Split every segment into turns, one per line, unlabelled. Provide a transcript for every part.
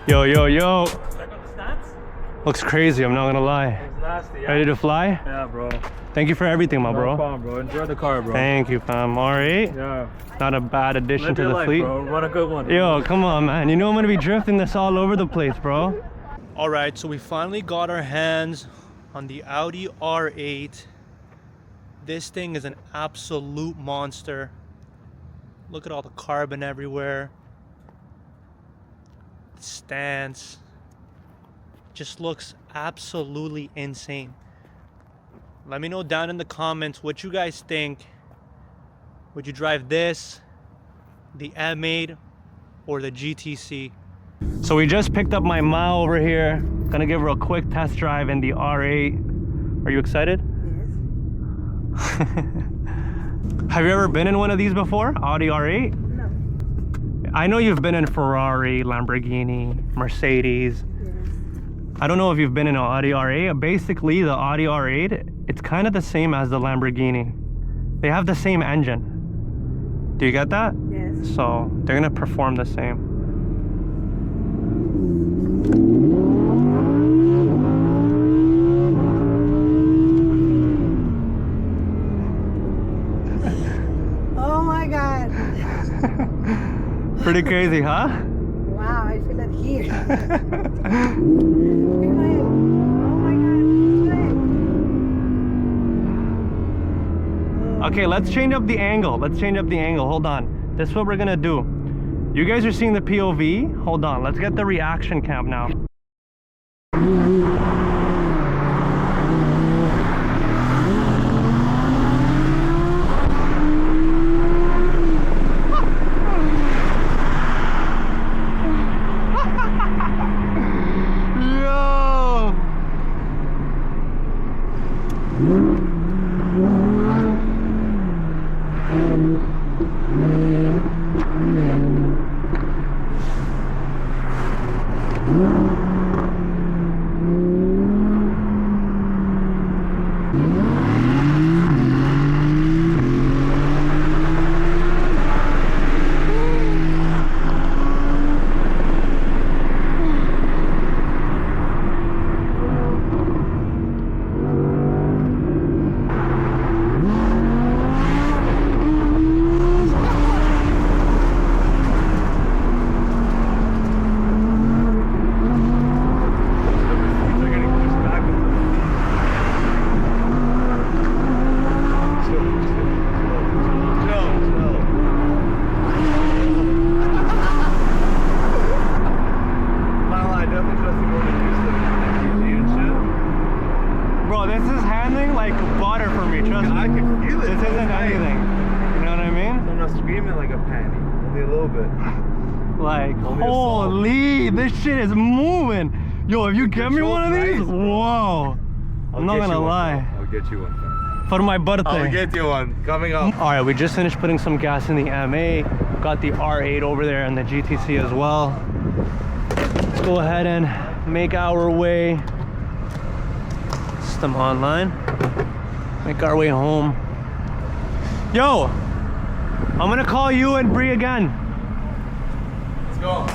Yo, yo, yo.
Check out the stats.
Looks crazy, I'm not gonna lie.
It's nasty, yeah.
Ready to fly?
Yeah, bro.
Thank you for everything, my
No
bro.
problem, bro. Enjoy the car, bro.
Thank you, fam. R8.
Yeah.
Not a bad addition
Live
to
your
the
life,
fleet.
bro. Run a good one.
Yo, come on, man. You know I'm gonna be drifting this all over the place, bro. All right, so we finally got our hands on the Audi R8. This thing is an absolute monster. Look at all the carbon everywhere. The stance. Just looks absolutely insane. Let me know down in the comments what you guys think. Would you drive this, the M8, or the GTC? So we just picked up my Ma over here. Gonna give her a quick test drive in the R8. Are you excited? Yes. Have you ever been in one of these before? Audi R8?
No.
I know you've been in Ferrari, Lamborghini, Mercedes.
Yes.
I don't know if you've been in an Audi R8. Basically, the Audi R8, it's kind of the same as the Lamborghini. They have the same engine. Do you get that?
Yes.
So they're gonna perform the same.
Oh my God.
Pretty crazy, huh?
Wow, I feel it here. Oh my God.
Okay, let's change up the angle. Let's change up the angle. Hold on. This is what we're gonna do. You guys are seeing the POV. Hold on. Let's get the reaction cam now. Like, holy, this shit is moving. Yo, if you get me one of these, whoa. I'm not gonna lie.
I'll get you one.
For my birthday.
I'll get you one. Coming up.
All right, we just finished putting some gas in the M8. Got the R8 over there and the GTC as well. Let's go ahead and make our way. System online. Make our way home. Yo, I'm gonna call you and Bree again.
Let's go.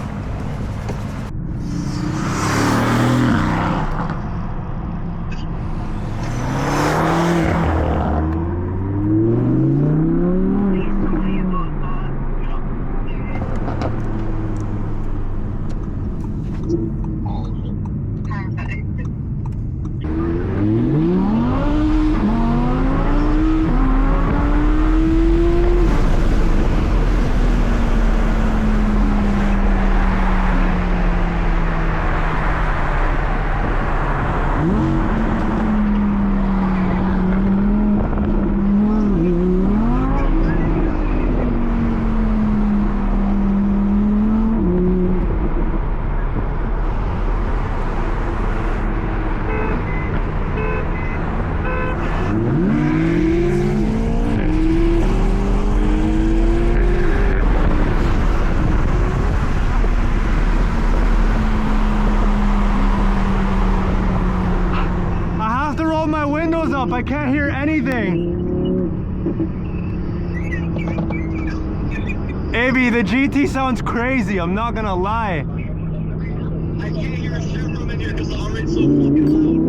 I can't hear anything. AB, the GT sounds crazy, I'm not gonna lie.
I can't hear shit from in here because the R8's so fucking loud.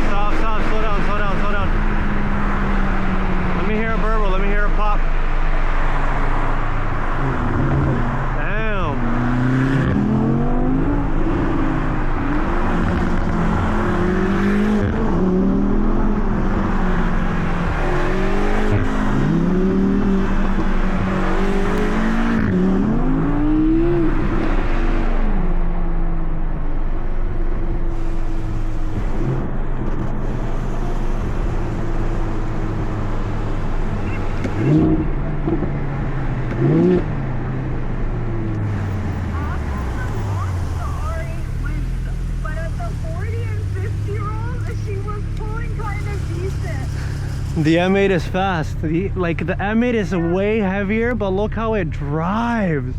Stop, slow down, slow down, slow down. Let me hear a burble, let me hear a pop. Damn.
But at the 40 and 50 rolls, she was pulling kind of decent.
The M8 is fast. The M8 is way heavier, but look how it drives.